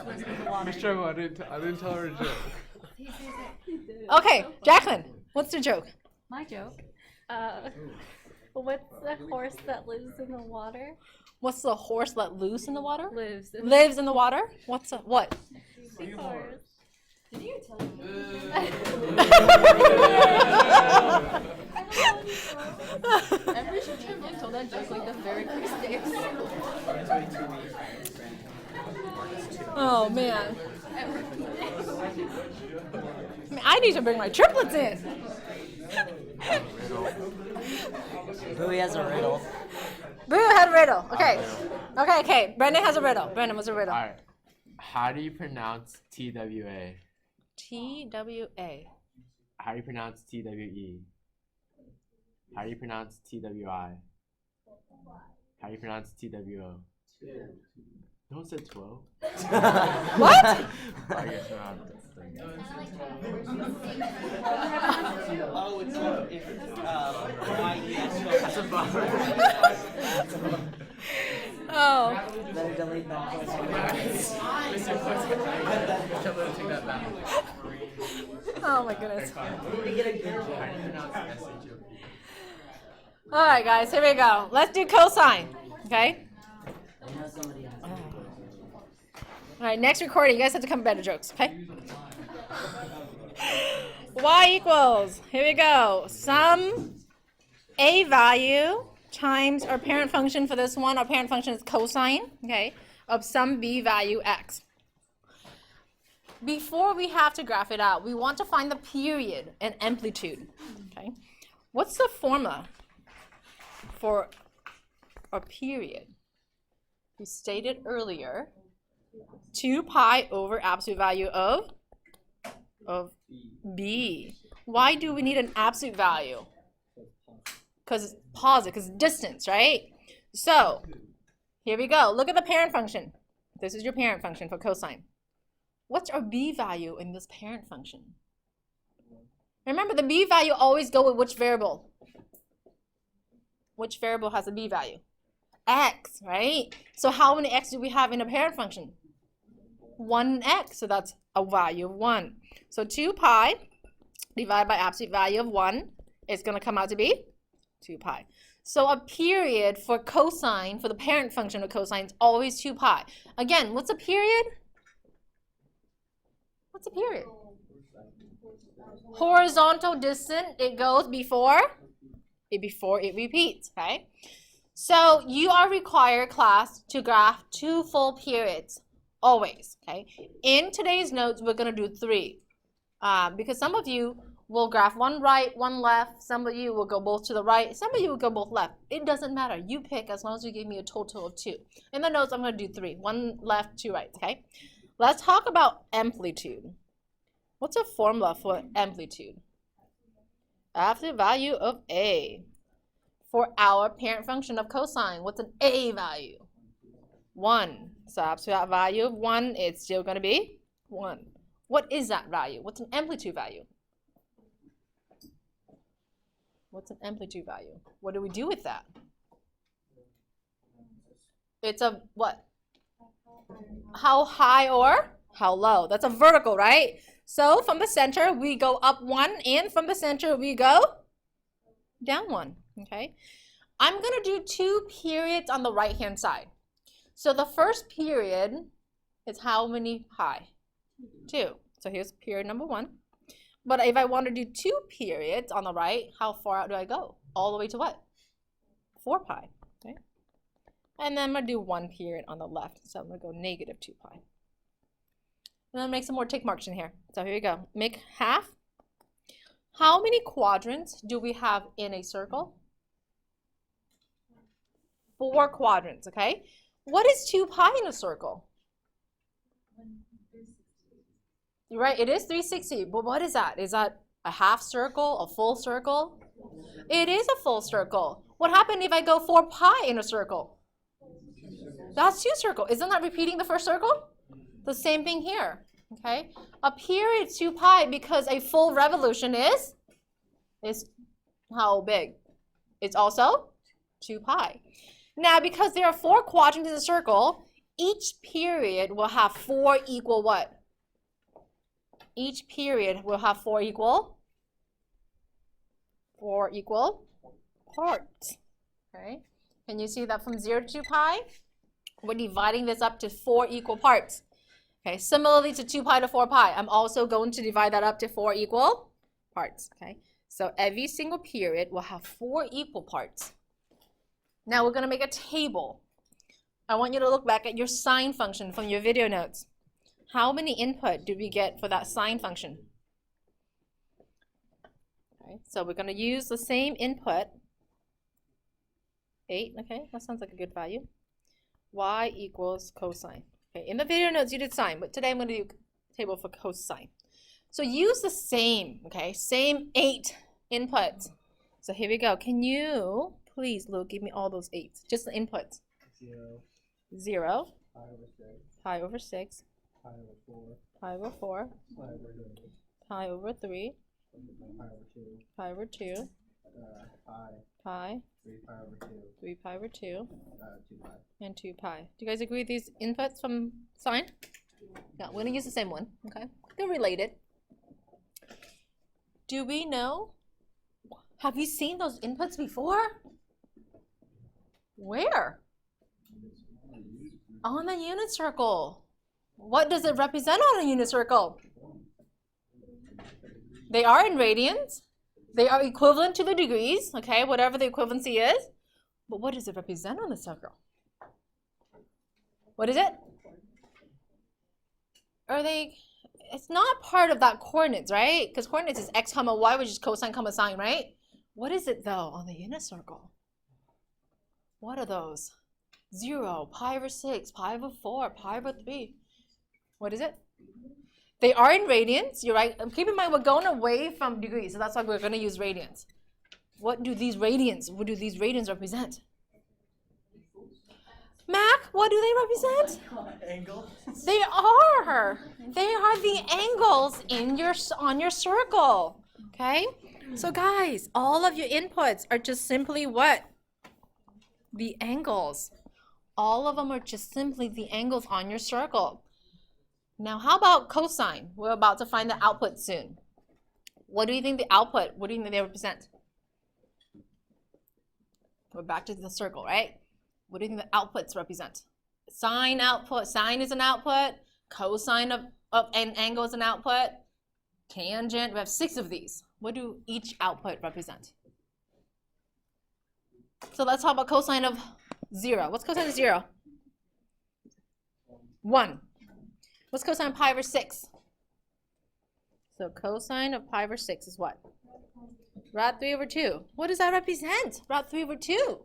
lives in the water. Michelle, I didn't tell her a joke. Okay, Jacqueline, what's the joke? My joke. What's the horse that lives in the water? What's the horse let loose in the water? Lives in the water? What's what? Seahorse. Did you tell me? Every time told that joke like the very first day of school. Oh man. I need to bring my triplets in. Bowie has a riddle. Boo had a riddle. Okay. Okay. Brendan has a riddle. Brendan, what's a riddle? All right. How do you pronounce TWA? TWA. How do you pronounce TWE? How do you pronounce TWI? How do you pronounce TWO? No one said 12. What? I guess we're not. Oh, it's That's a bummer. Oh. Better delete that. Take that back. Oh my goodness. We get a good How do you pronounce SHOP? All right, guys, here we go. Let's do cosine. Okay. All right, next recording, you guys have to come with better jokes, okay? Y equals, here we go, sum A value times our parent function for this one. Our parent function is cosine, okay, of some B value x. Before we have to graph it out, we want to find the period and amplitude, okay? What's the formula for a period? We stated earlier, 2 pi over absolute value of B. Why do we need an absolute value? Because it's positive, because it's distance, right? So, here we go. Look at the parent function. This is your parent function for cosine. What's our B value in this parent function? Remember, the B value always go with which variable? Which variable has a B value? X, right? So how many x do we have in a parent function? 1x, so that's a value of 1. So 2 pi divided by absolute value of 1 is going to come out to be 2 pi. So a period for cosine, for the parent function of cosine, is always 2 pi. Again, what's a period? What's a period? Horizontal distance, it goes before it repeats, okay? So you are required, class, to graph 2 full periods, always, okay? In today's notes, we're going to do 3, because some of you will graph 1 right, 1 left, some of you will go both to the right, some of you will go both left. It doesn't matter. You pick as long as you give me a total of 2. In the notes, I'm going to do 3, 1 left, 2 right, okay? Let's talk about amplitude. What's a formula for amplitude? Absolute value of A. For our parent function of cosine, what's an A value? 1. So absolute value of 1, it's still going to be 1. What is that value? What's an amplitude value? What's an amplitude value? What do we do with that? It's a what? How high or how low? That's a vertical, right? So from the center, we go up 1, and from the center, we go down 1, okay? I'm going to do 2 periods on the right-hand side. So the first period is how many high? 2. So here's period number 1. But if I want to do 2 periods on the right, how far out do I go? All the way to what? 4 pi, okay? And then I'm going to do 1 period on the left. So I'm going to go negative 2 pi. And then make some more tick marks in here. So here we go. Make half. How many quadrants do we have in a circle? 4 quadrants, okay? What is 2 pi in a circle? You're right, it is 360, but what is that? Is that a half circle, a full circle? It is a full circle. What happened if I go 4 pi in a circle? That's 2 circles. Isn't that repeating the first circle? The same thing here, okay? Up here it's 2 pi because a full revolution is how big? It's also 2 pi. Now, because there are 4 quadrants in the circle, each period will have 4 equal what? Each period will have 4 equal parts. Okay? Can you see that from 0 to 2 pi? We're dividing this up to 4 equal parts. Okay, similarly to 2 pi to 4 pi, I'm also going to divide that up to 4 equal parts. Okay, so every single period will have 4 equal parts. Now we're going to make a table. I want you to look back at your sine function from your video notes. How many input do we get for that sine function? Okay, so we're going to use the same input. 8, okay, that sounds like a good value. Y equals cosine. Okay, in the video notes you did sine, but today I'm going to do a table for cosine. So use the same, okay, same 8 inputs. So here we go. Can you please, Luke, give me all those 8s? Just the inputs. 0. Pi over 6. Pi over 6. Pi over 4. Pi over 3. Pi over 2. Pi. 3 pi over 2. And 2 pi. Do you guys agree with these inputs from sine? Yeah, we're going to use the same one. Okay, they're related. Do we know? Have you seen those inputs before? Where? On the unit circle. What does it represent on a unit circle? They are in radians. They are equivalent to the degrees, okay, whatever the equivalency is. But what does it represent on the circle? What is it? Are they, it's not part of that coordinates, right? Because coordinates is x comma y, which is cosine comma sine, right? What is it though on the unit circle? What are those? 0, pi over 6, pi over 4, pi over 3. What is it? They are in radians, you're right. Keep in mind, we're going away from degrees, so that's why we're going to use radians. What do these radians represent? Mac, what do they represent? Angles. They are the angles on your circle. Okay? So guys, all of your inputs are just simply what? The angles. All of them are just simply the angles on your circle. Now, how about cosine? We're about to find the output soon. What do you think the output, what do you think they represent? We're back to the circle, right? What do you think the outputs represent? Sine output, sine is an output. Cosine of an angle is an output. Tangent, we have 6 of these. What do each output represent? So let's talk about cosine of 0. What's cosine of 0? 1. What's cosine of pi over 6? So cosine of pi over 6 is what? Rad 3 over 2. What does that represent? Rad 3 over 2.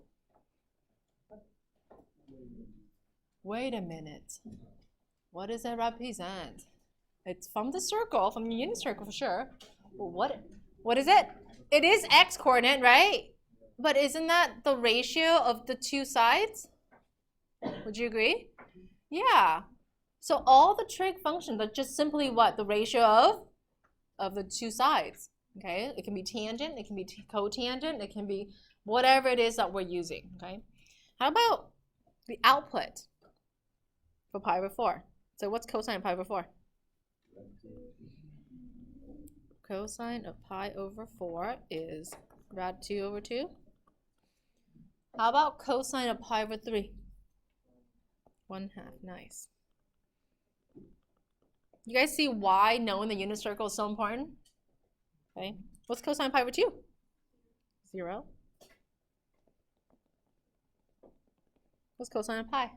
Wait a minute. What does that represent? It's from the circle, from the unit circle for sure. Well, what is it? It is x coordinate, right? But isn't that the ratio of the 2 sides? Would you agree? Yeah. So all the trig functions are just simply what? The ratio of the 2 sides. Okay? It can be tangent, it can be cotangent, it can be whatever it is that we're using. Okay? How about the output for pi over 4? So what's cosine of pi over 4? Cosine of pi over 4 is rad 2 over 2. How about cosine of pi over 3? 1/2. Nice. You guys see why knowing the unit circle is so important? Okay. What's cosine of pi over 2? 0. What's cosine of pi?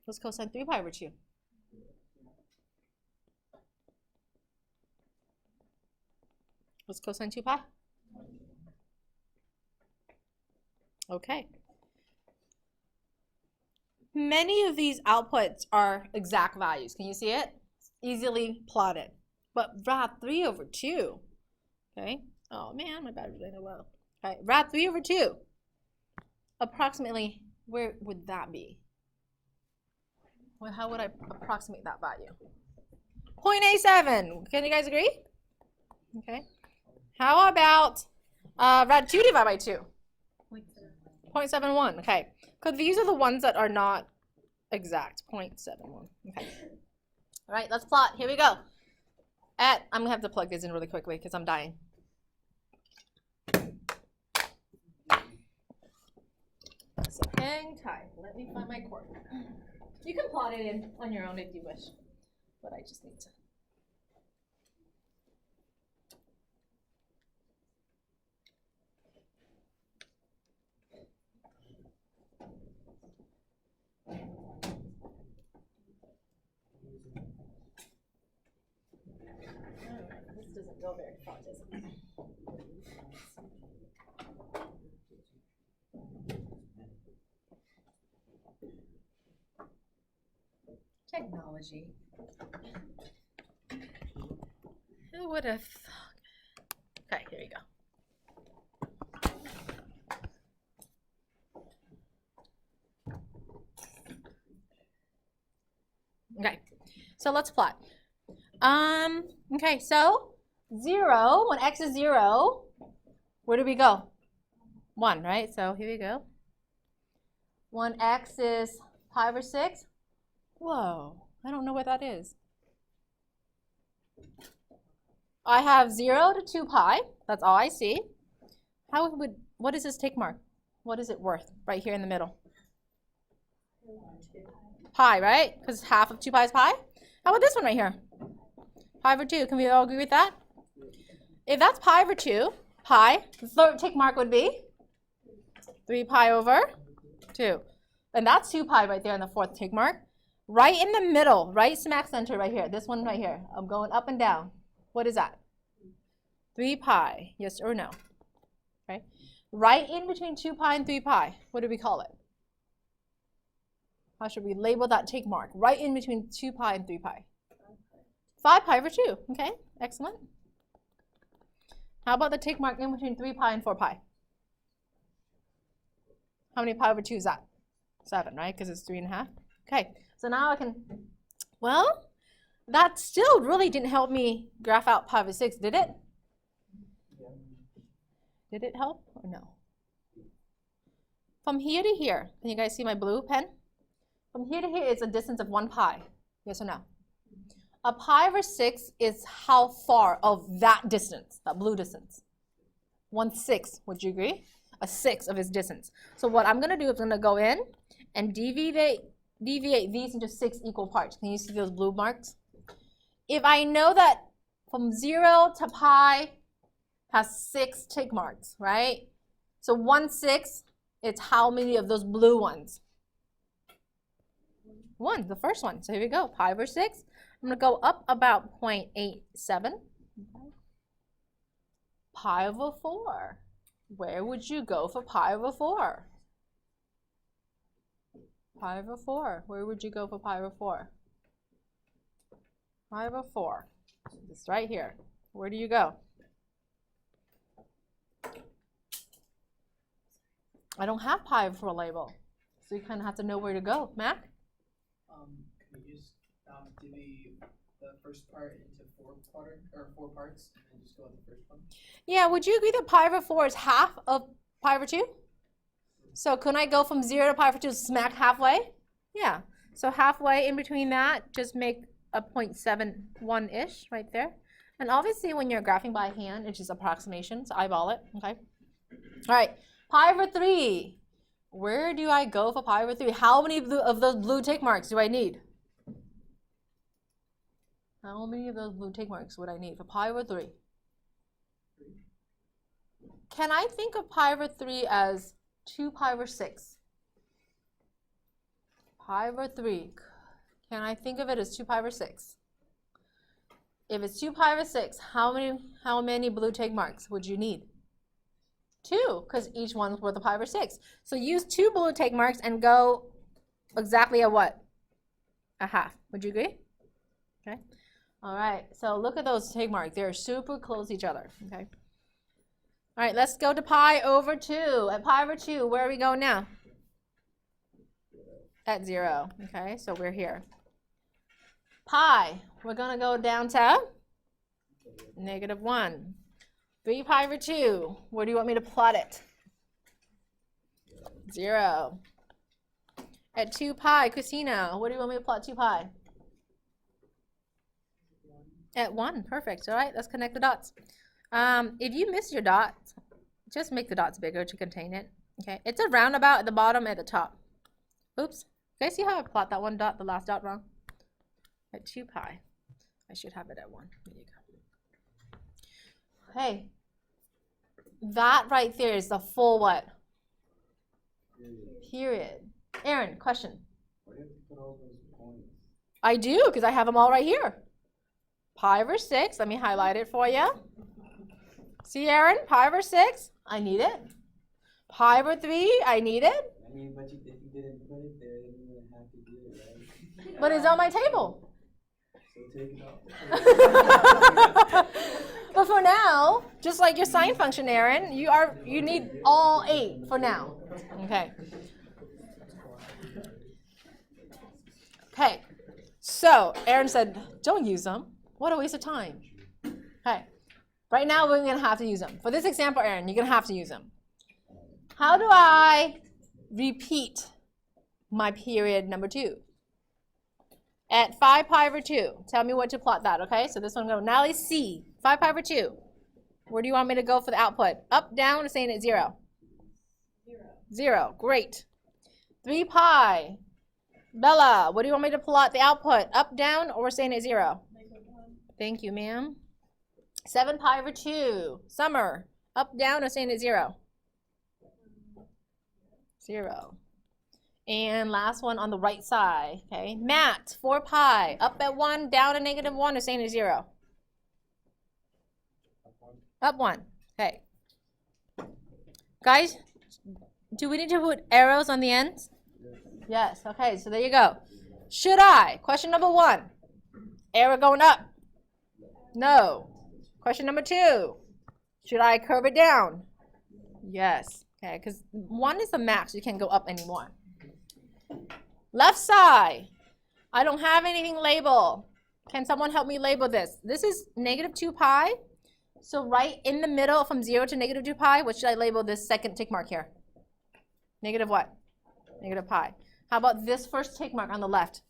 What's cosine 3 pi over 2? What's cosine 2 pi? Okay. Many of these outputs are exact values. Can you see it? Easily plotted. But rad 3 over 2, okay? Oh man, my battery's running low. All right, rad 3 over 2. Approximately, where would that be? Well, how would I approximate that value? 0.87. Can you guys agree? Okay. How about rad 2 divided by 2? 0.71, okay. Because these are the ones that are not exact, 0.71, okay. All right, let's plot. Here we go. I'm going to have to plug this in really quickly because I'm dying. So hang tight. Let me find my cord. You can plot it in on your own if you wish, but I just need to. This doesn't go very far, does it? Technology. Who would have thought? Okay, here you go. Okay, so let's plot. Okay, so 0, when x is 0, where do we go? 1, right? So here we go. When x is pi over 6. Whoa, I don't know what that is. I have 0 to 2 pi. That's all I see. What is this tick mark? What is it worth right here in the middle? Pi, right? Because half of 2 pi is pi. How about this one right here? Pi over 2. Can we all agree with that? If that's pi over 2, pi, the third tick mark would be 3 pi over 2. And that's 2 pi right there in the fourth tick mark. Right in the middle, right smack center right here. This one right here. I'm going up and down. What is that? 3 pi. Yes or no? Okay. Right in between 2 pi and 3 pi. What do we call it? How should we label that tick mark? Right in between 2 pi and 3 pi. 5 pi over 2. Okay, excellent. How about the tick mark in between 3 pi and 4 pi? How many pi over 2 is that? 7, right? Because it's 3.5. Okay, so now I can, well, that still really didn't help me graph out pi over 6, did it? Did it help or no? From here to here, can you guys see my blue pen? From here to here, it's a distance of 1 pi. Yes or no? A pi over 6 is how far of that distance, that blue distance? 1/6, would you agree? A 6 of its distance. So what I'm going to do is I'm going to go in and deviate these into 6 equal parts. Can you see those blue marks? If I know that from 0 to pi has 6 tick marks, right? So 1/6, it's how many of those blue ones? 1, the first one. So here we go, pi over 6. I'm going to go up about 0.87. Pi over 4. Where would you go for pi over 4? Pi over 4. Where would you go for pi over 4? Pi over 4. This right here. Where do you go? I don't have pi over 4 label. So you kind of have to know where to go. Mac? Can you just divvy the first part into 4 parts and then just go with the first one? Yeah, would you agree that pi over 4 is half of pi over 2? So couldn't I go from 0 to pi over 2 smack halfway? Yeah. So halfway in between that, just make a 0.71-ish right there. And obviously when you're graphing by hand, it's just approximation, so eyeball it, okay? All right, pi over 3. Where do I go for pi over 3? How many of those blue tick marks do I need? How many of those blue tick marks would I need for pi over 3? Can I think of pi over 3 as 2 pi over 6? Pi over 3. Can I think of it as 2 pi over 6? If it's 2 pi over 6, how many blue tick marks would you need? 2, because each one's worth a pi over 6. So use 2 blue tick marks and go exactly at what? A half. Would you agree? Okay. All right. So look at those tick marks. They're super close to each other. Okay. All right. Let's go to pi over 2. At pi over 2, where are we going now? At 0. Okay. So we're here. Pi. We're going to go down to -1. 3 pi over 2. Where do you want me to plot it? 0. At 2 pi, Christina, what do you want me to plot 2 pi? At 1, perfect. All right, let's connect the dots. If you miss your dots, just make the dots bigger to contain it. Okay, it's a roundabout at the bottom, at the top. Oops. You guys see how I plot that one dot, the last dot wrong? At 2 pi. I should have it at 1. There you go. Okay. That right there is the full what? Period. Aaron, question. Why do you have to put all those points? I do, because I have them all right here. Pi over 6. Let me highlight it for you. See, Aaron? Pi over 6. I need it. Pi over 3. I need it. I mean, but if you didn't put it there, then you wouldn't have to do it, right? But it's on my table. So take it off. But for now, just like your sine function, Aaron, you need all 8 for now. Okay. Okay. So Aaron said, don't use them. What a waste of time. Okay. Right now we're gonna have to use them. For this example, Aaron, you're gonna have to use them. How do I repeat my period number 2? At 5 pi over 2. Tell me what to plot that, okay? So this one go, now let's see. 5 pi over 2. Where do you want me to go for the output? Up, down, or staying at 0? 0. Great. 3 pi. Bella, what do you want me to plot the output? Up, down, or staying at 0? Thank you, ma'am. 7 pi over 2. Summer. Up, down, or staying at 0? 0. And last one on the right side, okay? Matt, 4 pi, up at 1, down at -1, or staying at 0? Up 1, okay. Guys, do we need to put arrows on the ends? Yes, okay, so there you go. Should I, question number 1, arrow going up? No. Question number 2, should I curve it down? Yes, okay, because 1 is the max, you can't go up anymore. Left side, I don't have anything labeled. Can someone help me label this? This is -2 pi. So right in the middle from 0 to -2 pi, what should I label this second tick mark here? Negative what? Negative pi. How about this first tick mark on the left?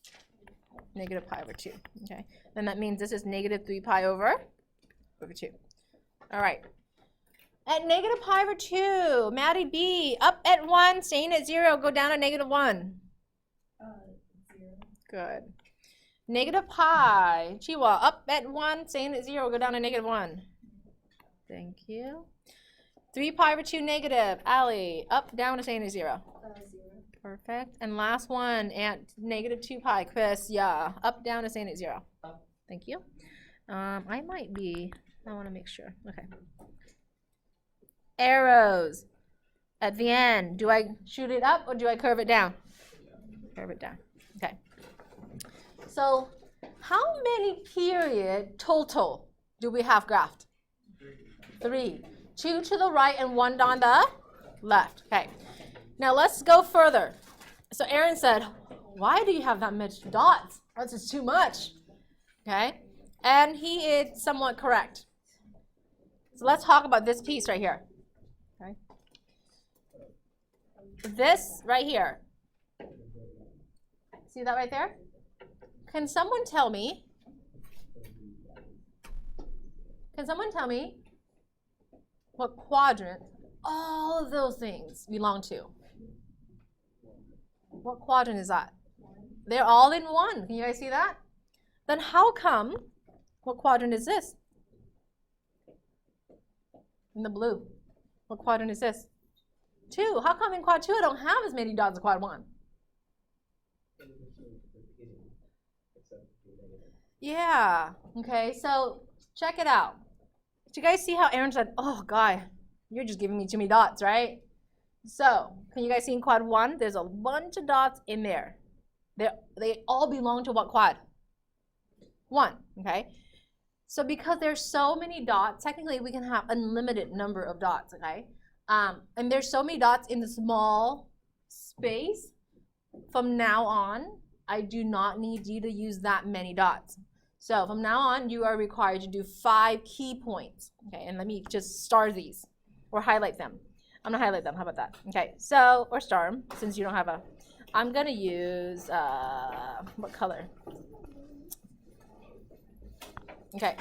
Negative pi over 2. Okay. Then that means this is -3 pi over 2. All right. At negative pi over 2, Maddie B, up at 1, staying at 0, go down to -1. 0. Good. Negative pi, Chiwa, up at 1, staying at 0, go down to -1. Thank you. 3 pi over 2 negative, Allie, up, down, to staying at 0. 0. Perfect. And last one at -2 pi, Chris, yeah, up, down, to staying at 0. Thank you. I want to make sure. Okay. Arrows at the end. Do I shoot it up or do I curve it down? Curve it down. Okay. So how many period total do we have graphed? 3. 2 to the right and 1 on the left. Okay. Now let's go further. So Aaron said, why do you have that much dots? That's just too much. Okay. And he is somewhat correct. So let's talk about this piece right here. Okay. This right here. See that right there? Can someone tell me what quadrant all of those things belong to? What quadrant is that? They're all in 1. Can you guys see that? Then how come, what quadrant is this? In the blue. What quadrant is this? 2. How come in quad 2 I don't have as many dots as quad 1? Yeah. Okay, so check it out. Did you guys see how Aaron said, oh, guy, you're just giving me too many dots, right? So, can you guys see in quad 1, there's a bunch of dots in there. They all belong to what quad? 1, okay? So because there's so many dots, technically we can have unlimited number of dots, okay? And there's so many dots in the small space. From now on, I do not need you to use that many dots. So from now on, you are required to do 5 key points. Okay, and let me just star these or highlight them. I'm gonna highlight them. How about that? Okay, so, or star 'em, since you don't have a, I'm gonna use, what color? Okay,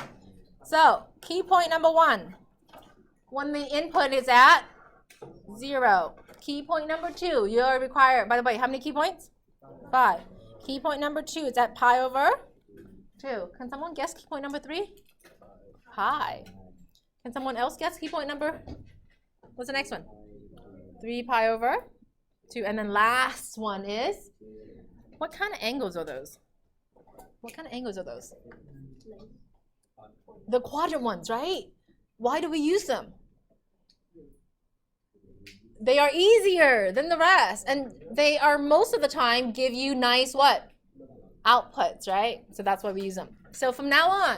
so key point number 1. When the input is at 0. Key point number 2, you're required, by the way, how many key points? 5. Key point number 2 is at pi over 2. Can someone guess key point number 3? Pi. Can someone else guess key point number? What's the next one? 3 pi over 2. And then last one is, what kind of angles are those? What kind of angles are those? The quadrant ones, right? Why do we use them? They are easier than the rest, and they are most of the time give you nice what? Outputs, right? So that's why we use them. So from now on,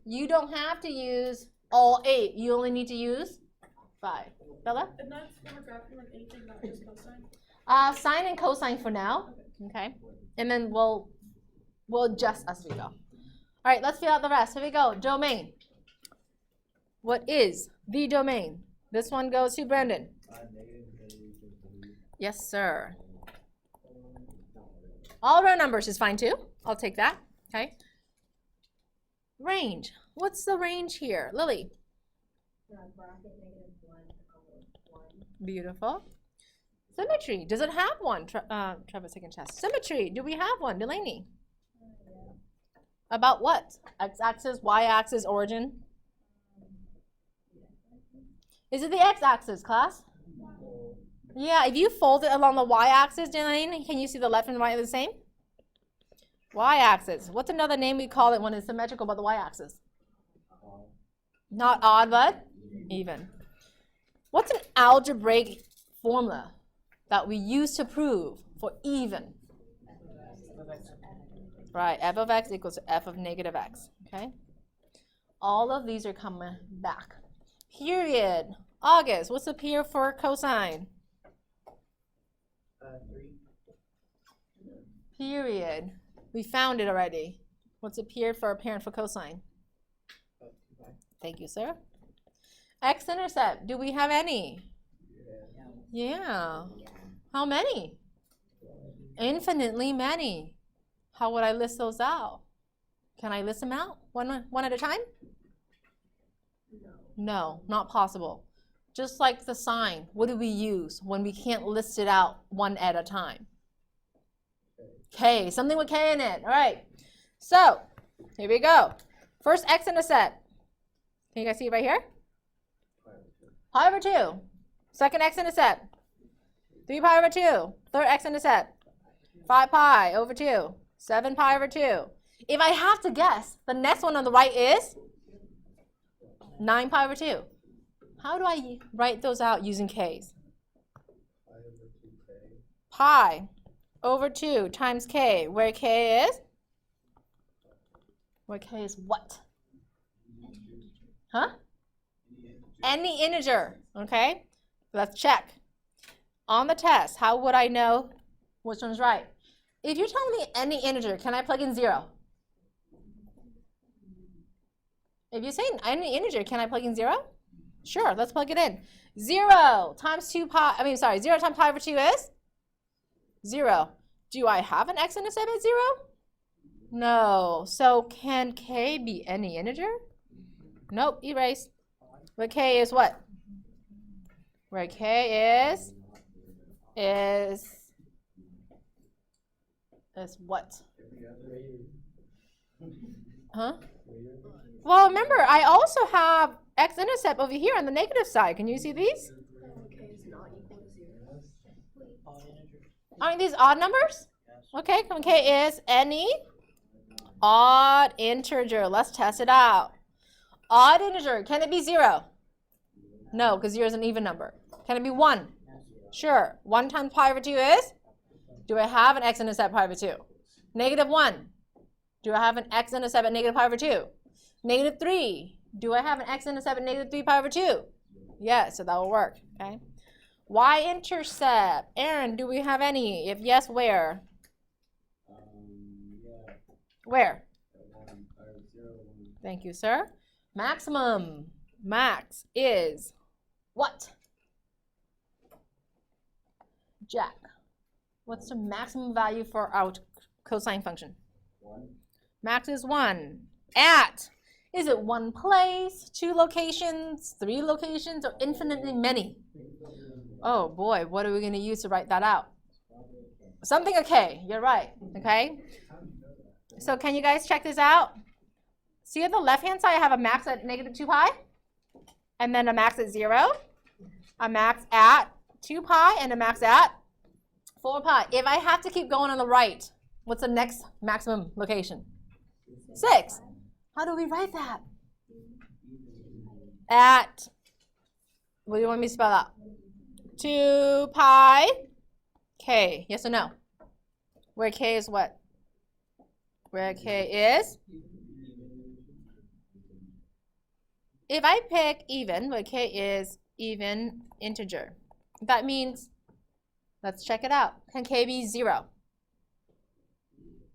you don't have to use all 8. You only need to use 5. Bella? And that's when we're graphing like anything, not just cosine. Sine and cosine for now. Okay. And then we'll adjust as we go. All right, let's fill out the rest. Here we go. Domain. What is the domain? This one goes to Brandon. Yes, sir. All row numbers is fine too. I'll take that. Okay. Range. What's the range here? Lily. Beautiful. Symmetry. Does it have one? Travis second chest. Symmetry. Do we have one? Delaney. About what? X-axis, y-axis, origin? Is it the x-axis, class? Yeah, if you fold it along the y-axis, Delaney, can you see the left and right are the same? Y-axis. What's another name we call it when it's symmetrical but the y-axis? Not odd, but even. What's an algebraic formula that we use to prove for even? Right, f of x equals to f of negative x, okay? All of these are coming back. Period. August, what's the period for cosine? 3. Period. We found it already. What's the period for a parent for cosine? 2 pi. Thank you, sir. X-intercept, do we have any? Yeah. How many? Infinitely many. How would I list those out? Can I list them out one at a time? No, not possible. Just like the sign, what do we use when we can't list it out one at a time? K, something with K in it. All right. So, here we go. First x-intercept. Can you guys see it right here? Pi over 2. Second x-intercept. 3 pi over 2. Third x-intercept. 5 pi over 2. 7 pi over 2. If I have to guess, the next one on the right is 9 pi over 2. How do I write those out using k's? Pi over 2 times k, where k is? Where k is what? Huh? Any integer, okay? Let's check. On the test, how would I know which one's right? If you're telling me any integer, can I plug in 0? If you're saying any integer, can I plug in 0? Sure, let's plug it in. 0 times 0 times pi over 2 is 0. Do I have an x-intercept at 0? No. So can k be any integer? Nope, erase. Where k is what? Where k is what? Huh? Well, remember, I also have x-intercept over here on the negative side. Can you see these? Aren't these odd numbers? Okay, when k is any odd integer. Let's test it out. Odd integer, can it be 0? No, because 0 is an even number. Can it be 1? Sure. 1 times pi over 2 is? Do I have an x-intercept pi over 2? Negative 1. Do I have an x-intercept at negative pi over 2? Negative 3. Do I have an x-intercept at negative 3 pi over 2? Yes, so that will work. Okay. Y-intercept. Aaron, do we have any? If yes, where? Where? Thank you, sir. Maximum. Max is what? Jack, what's the maximum value for our cosine function? 1. Max is 1. At, is it one place, 2 locations, 3 locations, or infinitely many? Oh boy, what are we going to use to write that out? Something okay, you're right, okay? So can you guys check this out? See, on the left-hand side, I have a max at negative 2 pi, and then a max at 0, a max at 2 pi, and a max at 4 pi. If I have to keep going on the right, what's the next maximum location? 6. How do we write that? At, what do you want me to spell out? 2 pi k. Yes or no? Where k is what? Where k is? If I pick even, where k is even integer, that means, let's check it out. Can k be 0?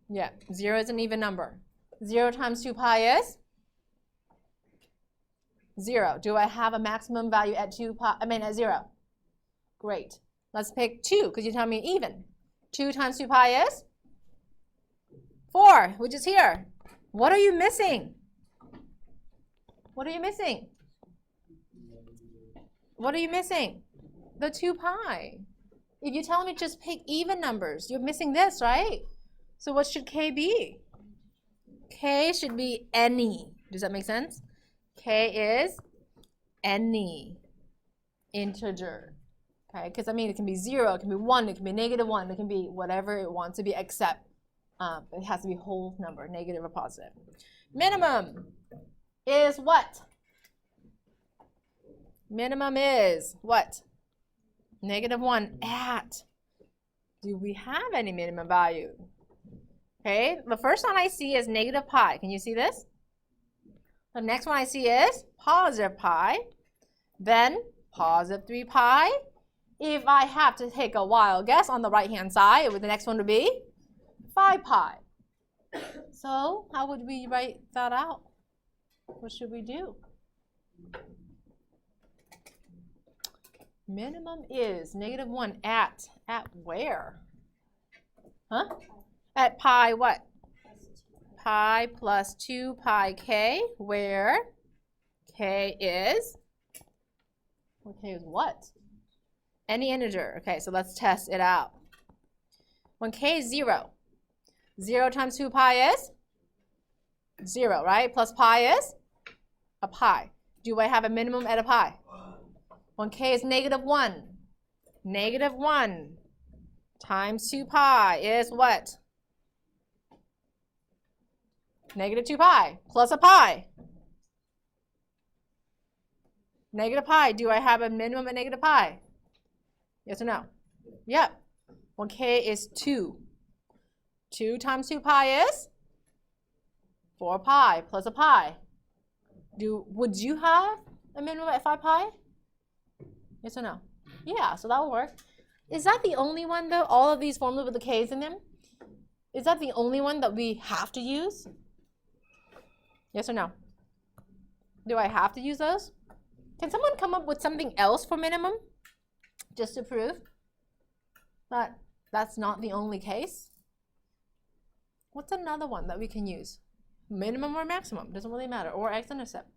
Yeah, 0 is an even number. 0 times 2 pi is 0. Do I have a maximum value at 2 pi? I mean at 0. Great. Let's pick 2 because you tell me even. 2 times 2 pi is 4, which is here. What are you missing? What are you missing? What are you missing? The 2 pi. If you tell me just pick even numbers, you're missing this, right? So what should k be? K should be any. Does that make sense? K is any integer. Okay, because I mean it can be 0, it can be 1, it can be negative 1, it can be whatever it wants to be except it has to be whole number, negative or positive. Minimum is what? Minimum is what? Negative 1 at. Do we have any minimum value? Okay, the first one I see is negative pi. Can you see this? The next one I see is positive pi. Then positive 3 pi. If I have to take a wild guess on the right-hand side, the next one would be 5 pi. So how would we write that out? What should we do? Minimum is negative 1 at where? Huh? At pi what? Pi plus 2 pi k, where k is, well, k is what? Any integer. Okay, so let's test it out. When k is 0, 0 times 2 pi is 0, right? Plus pi is a pi. Do I have a minimum at a pi? When k is negative 1, negative 1 times 2 pi is what? Negative 2 pi plus a pi. Negative pi, do I have a minimum at negative pi? Yes or no? Yep. When k is 2. 2 times 2 pi is 4 pi plus a pi. Would you have a minimum at 5 pi? Yes or no? Yeah, so that will work. Is that the only one though? All of these formulas with the k's in them? Is that the only one that we have to use? Yes or no? Do I have to use those? Can someone come up with something else for minimum? Just to prove that that's not the only case? What's another one that we can use? Minimum or maximum, doesn't really matter, or x-intercept.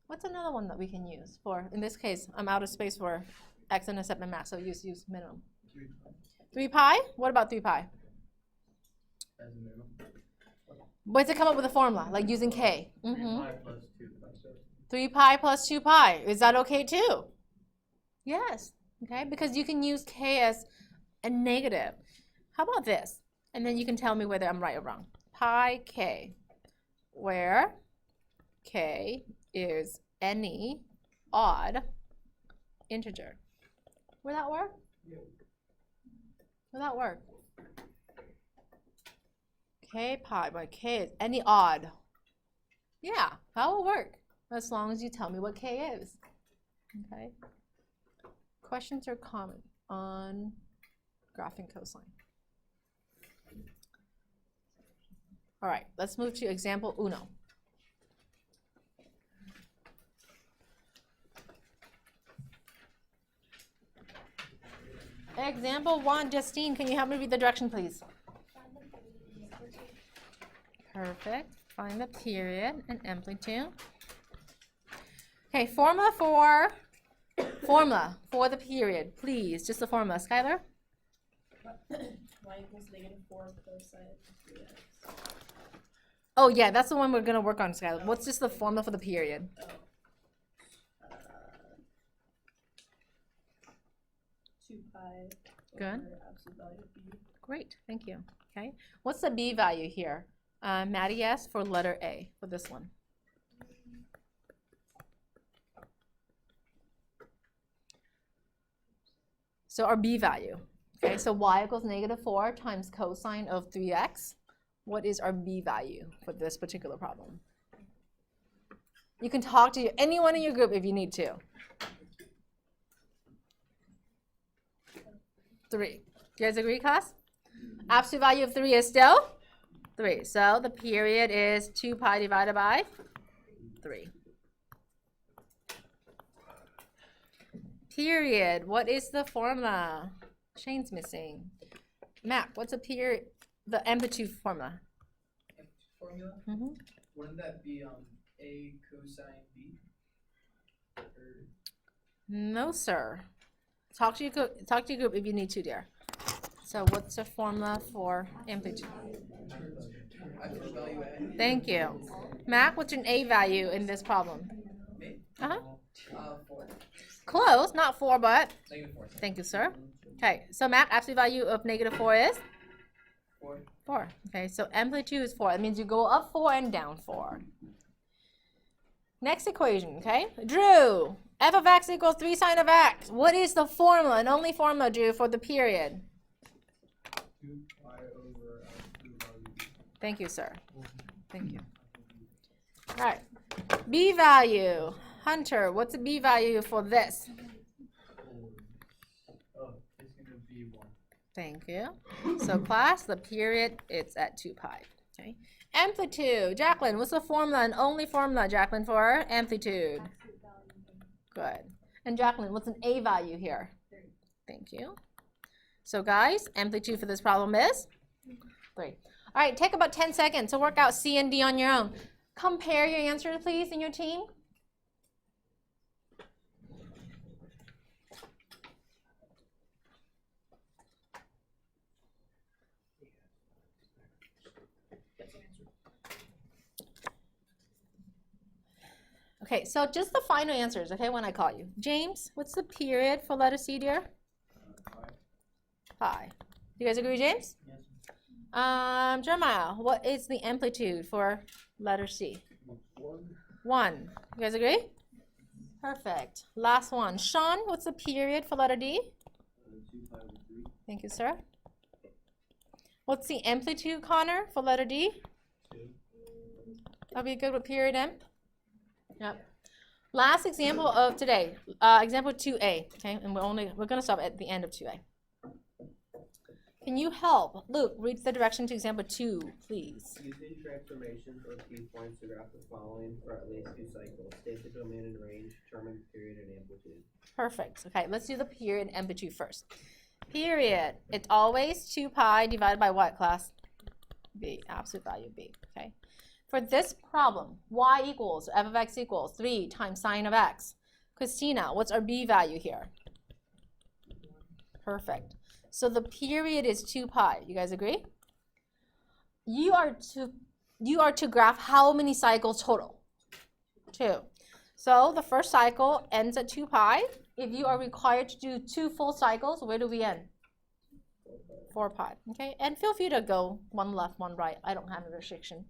What's another one that we can use for, in this case, I'm out of space for x-intercept and max, so use minimum. 3 pi? What about 3 pi? As a minimum. But to come up with a formula, like using k. 3 pi plus 2 pi. 3 pi plus 2 pi, is that okay too? Yes, okay, because you can use k as a negative. How about this? And then you can tell me whether I'm right or wrong. Pi k, where k is any odd integer. Will that work? Yeah. Will that work? K pi, but k is any odd. Yeah, that will work. As long as you tell me what k is. Okay. Questions or comments on graphing cosine? All right, let's move to example uno. example 1, Justine, can you help me read the direction, please? Perfect. Find the period and amplitude. Okay, formula for the period, please. Just the formula. Skylar? Y equals -4 cosine of 3x. Oh, yeah, that's the one we're going to work on, Skylar. What's just the formula for the period? 2 pi Good. over absolute value of b. Great, thank you. Okay, what's the b value here? Maddie asked for letter A for this one. So our b value. Okay, so y equals -4 times cosine of 3x. What is our b value for this particular problem? You can talk to anyone in your group if you need to. 3. Do you guys agree, class? Absolute value of 3 is still 3. So the period is 2 pi divided by 3. Period. What is the formula? Shane's missing. Mac, what's a period? The amplitude formula. Formula? Mm-hmm. Wouldn't that be A cosine B? Or No, sir. Talk to your group if you need to, dear. So what's the formula for amplitude? absolute value A? Thank you. Mac, what's an A value in this problem? Me? Uh-huh. 4. Close, not 4, but -4. thank you, sir. Okay, so Mac, absolute value of -4 is? 4. 4. Okay, so amplitude is 4. That means you go up 4 and down 4. Next equation, okay? Drew, f of x equals 3 sine of x. What is the formula and only formula, Drew, for the period? 2 pi over absolute value b. Thank you, sir. Thank you. All right, b value. Hunter, what's the b value for this? Oh, it's gonna be 1. Thank you. So class, the period, it's at 2 pi. Okay. Amplitude. Jacqueline, what's the formula and only formula, Jacqueline, for amplitude? Good. And Jacqueline, what's an A value here? 3. Thank you. So guys, amplitude for this problem is 3. All right, take about 10 seconds to work out C and D on your own. Compare your answers, please, in your team. Okay, so just the final answers, okay, when I call you. James, what's the period for letter C, dear? Pi. Do you guys agree, James? Yes. Jeremiah, what is the amplitude for letter C? 1. 1. You guys agree? Perfect. Last one. Sean, what's the period for letter D? 2 pi over 3. Thank you, sir. What's the amplitude, Connor, for letter D? 2. That'll be good with period M. Yep. Last example of today, example 2A, okay, and we're gonna stop at the end of 2A. Can you help Luke read the direction to example 2, please? Using transformations or key points to graph the following for at least 2 cycles. State the domain and range, determine period and amplitude. Perfect. Okay, let's do the period and amplitude first. Period. It's always 2 pi divided by what, class? B, absolute value B, okay? For this problem, y equals, f of x equals 3 times sine of x. Christina, what's our b value here? Perfect. So the period is 2 pi. You guys agree? You are to graph how many cycles total? 2. So the first cycle ends at 2 pi. If you are required to do 2 full cycles, where do we end? 4 pi. Okay, and feel free to go one left, one right. I don't have a restriction.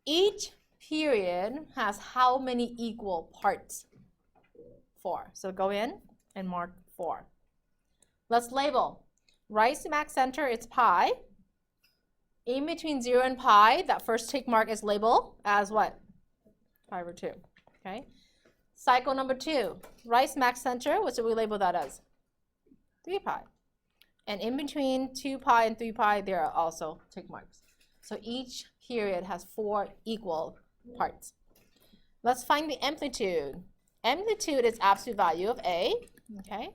Each period has how many equal parts? 4. So go in and mark 4. Let's label. Right smack center, it's pi. In between 0 and pi, that first tick mark is labeled as what? Pi over 2. Okay. Cycle number 2. Right smack center, what should we label that as? 3 pi. And in between 2 pi and 3 pi, there are also tick marks. So each period has 4 equal parts. Let's find the amplitude. Amplitude is absolute value of A. Okay.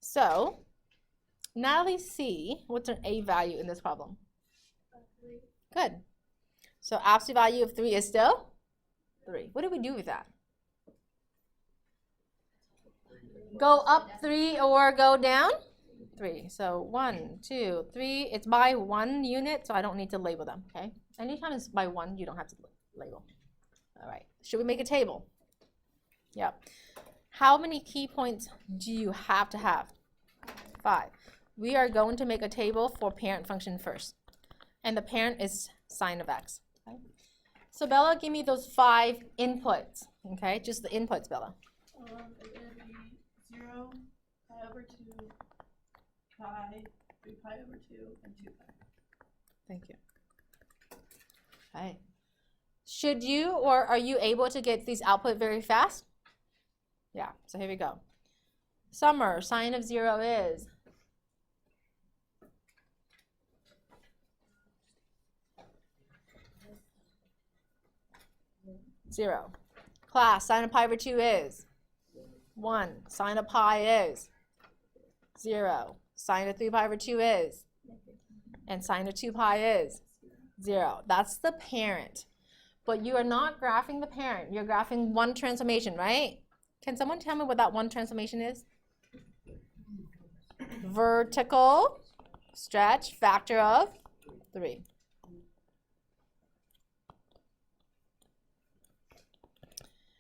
So Natalie C, what's an A value in this problem? Good. So absolute value of 3 is still 3. What do we do with that? Go up 3 or go down 3. So 1, 2, 3. It's by 1 unit, so I don't need to label them, okay? Anytime it's by 1, you don't have to label. All right. Should we make a table? Yep. How many key points do you have to have? 5. We are going to make a table for parent function first. And the parent is sine of x. Okay? So Bella, give me those 5 inputs. Okay, just the inputs, Bella. It's gonna be 0, pi over 2, pi, 3 pi over 2, and 2 pi. Thank you. Okay. Should you or are you able to get these output very fast? Yeah, so here we go. Summer, sine of 0 is 0. Class, sine of pi over 2 is 1. Sine of pi is 0. Sine of 3 pi over 2 is, and sine of 2 pi is 0. That's the parent. But you are not graphing the parent. You're graphing one transformation, right? Can someone tell me what that one transformation is? Vertical stretch factor of 3.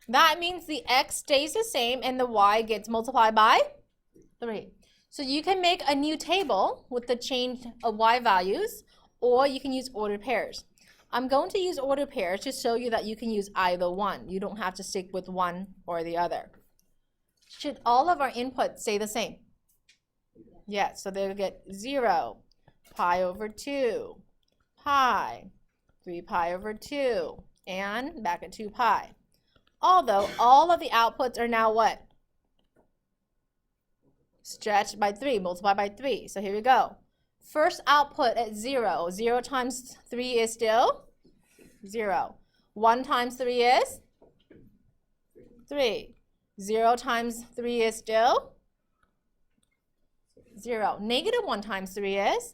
That means the x stays the same and the y gets multiplied by 3. So you can make a new table with the change of y values, or you can use ordered pairs. I'm going to use ordered pairs to show you that you can use either one. You don't have to stick with one or the other. Should all of our inputs stay the same? Yes, so they'll get 0, pi over 2, pi, 3 pi over 2, and back at 2 pi. Although all of the outputs are now what? Stretched by 3, multiplied by 3. So here we go. First output at 0. 0 times 3 is still 0. 1 times 3 is 3. 0 times 3 is still 0. Negative 1 times 3 is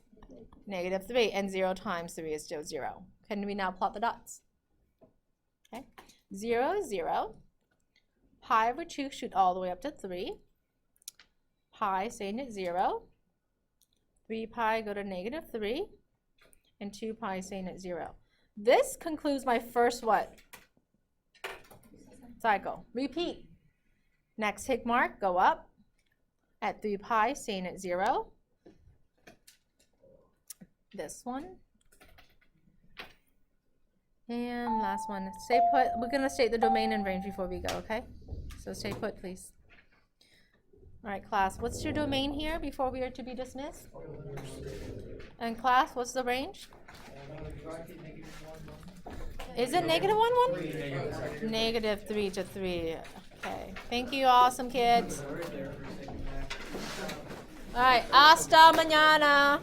negative 3. And 0 times 3 is still 0. Can we now plot the dots? Okay. 0, 0. Pi over 2 shoot all the way up to 3. Pi staying at 0. 3 pi go to negative 3. And 2 pi staying at 0. This concludes my first what? Cycle. Repeat. Next tick mark, go up. At 3 pi staying at 0. This one. And last one, stay put. We're going to state the domain and range before we go, okay? So stay put, please. All right, class, what's your domain here before we are to be dismissed? And class, what's the range? Is it negative 1, 1? Negative 3 to 3. Okay, thank you, awesome kids. All right, hasta mañana.